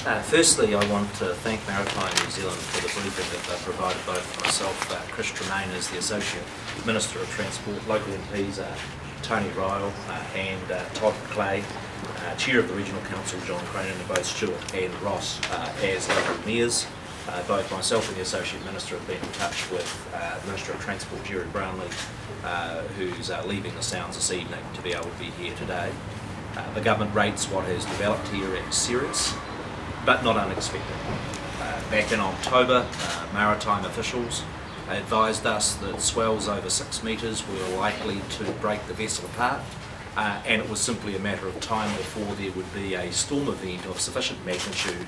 Firstly, I want to thank Maritime New Zealand for the briefing that they provided both myself, Chris Tremain as the Associate Minister of Transport, local MPs Tony Ryle and Todd Clay, Chair of the Regional Council John Crane, and both Stuart and Ross as local mayors. Both myself and the Associate Minister have been in touch with the Minister of Transport, Jerry Brownlee, who's leaving the Sounds this evening to be able to be here today. The government rates what has developed here as serious, but not unexpected. Back in October, maritime officials advised us that swells over 6 metres were likely to break the vessel apart, and it was simply a matter of time before there would be a storm event of sufficient magnitude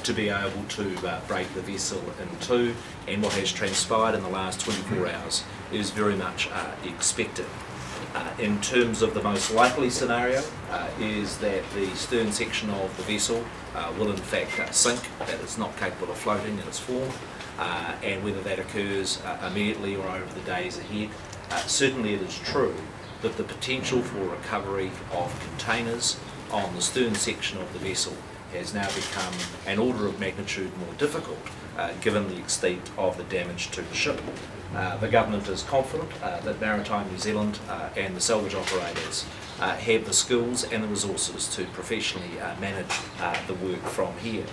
to be able to break the vessel in two, and what has transpired in the last 24 hours is very much expected. In terms of the most likely scenario is that the stern section of the vessel will in fact sink, that it's not capable of floating in its form, and whether that occurs immediately or over the days ahead, certainly it is true that the potential for recovery of containers on the stern section of the vessel has now become an order of magnitude more difficult given the extent of the damage to the ship. The government is confident that Maritime New Zealand and the salvage operators have the skills and the resources to professionally manage the work from here.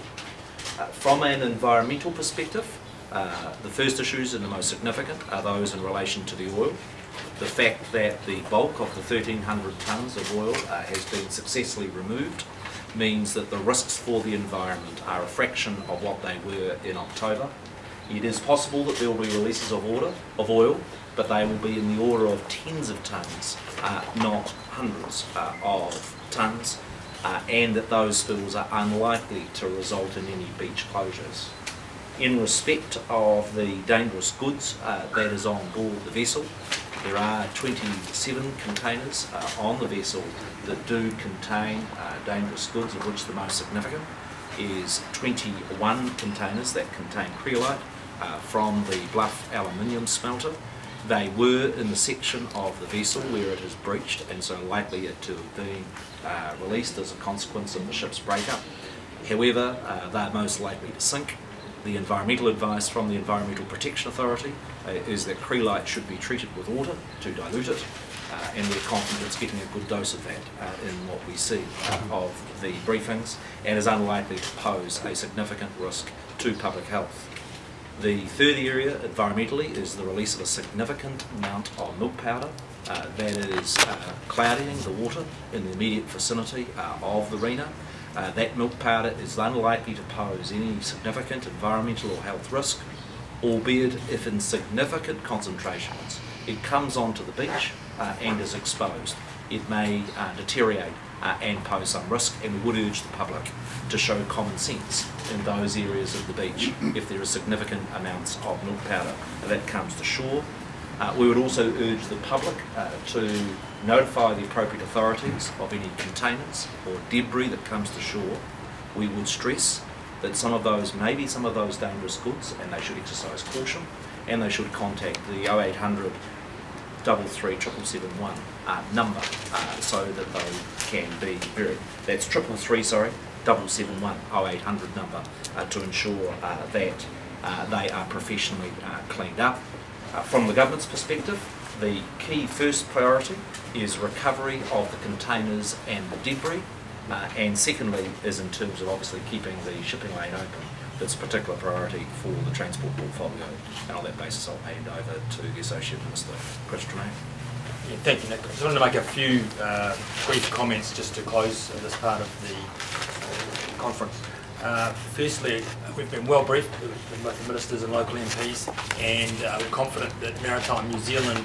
From an environmental perspective, the first issues and the most significant are those in relation to the oil. The fact that the bulk of the 1,300 tonnes of oil has been successfully removed means that the risks for the environment are a fraction of what they were in October. It is possible that there will be releases of oil, but they will be in the order of tens of tonnes, not hundreds of tonnes, and that those spills are unlikely to result in any beach closures. In respect of the dangerous goods that is on board the vessel, there are 27 containers on the vessel that do contain dangerous goods, of which the most significant is 21 containers that contain creolite from the Bluff aluminium smelter. They were in the section of the vessel where it has breached, and so likely to have been released as a consequence of the ship's breakup. However, they are most likely to sink. The environmental advice from the Environmental Protection Authority is that creolite should be treated with water to dilute it, and we're confident it's getting a good dose of that in what we see of the briefings, and is unlikely to pose a significant risk to public health. The third area environmentally is the release of a significant amount of milk powder that is clouding the water in the immediate vicinity of the Rena. That milk powder is unlikely to pose any significant environmental or health risk, albeit if in significant concentrations it comes onto the beach and is exposed, it may deteriorate and pose some risk, and we would urge the public to show common sense in those areas of the beach if there are significant amounts of milk powder that comes to shore. We would also urge the public to notify the appropriate authorities of any containers or debris that comes to shore. We would stress that maybe some of those dangerous goods, and they should exercise caution, and they should contact the 0800 33 771 number so that they can be buried. That's 771 0800 number to ensure that they are professionally cleaned up. From the government's perspective, the key first priority is recovery of the containers and the debris, and secondly is in terms of obviously keeping the shipping lane open. That's a particular priority for the transport portfolio, and on that basis I'll hand over to the Associate Minister, Chris Tremain. Yeah, thank you, Nick. I just wanted to make a few brief comments just to close this part of the conference. Firstly, we've been well briefed with both the ministers and local MPs, and we're confident that Maritime New Zealand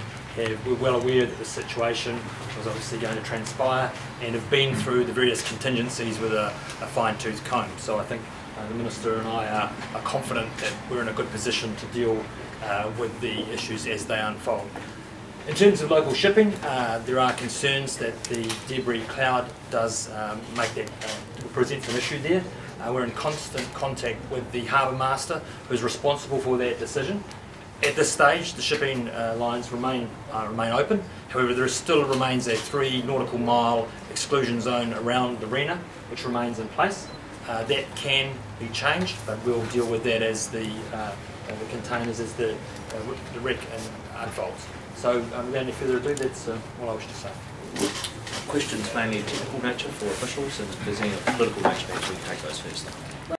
we're well aware that the situation was obviously going to transpire and have been through the various contingencies with a fine-tooth comb. So I think the Minister and I are confident that we're in a good position to deal with the issues as they unfold. In terms of local shipping, there are concerns that the debris cloud does present an issue there. We're in constant contact with the Harbour Master, who's responsible for that decision. At this stage, the shipping lines remain open. However, there still remains a 3 nautical mile exclusion zone around the Rena, which remains in place. That can be changed, but we'll deal with that as the containers, as the rec unfolds. So without any further ado, that's all I wish to say. Questions mainly of technical nature for officials, and if there's any of political nature, perhaps we can take those first.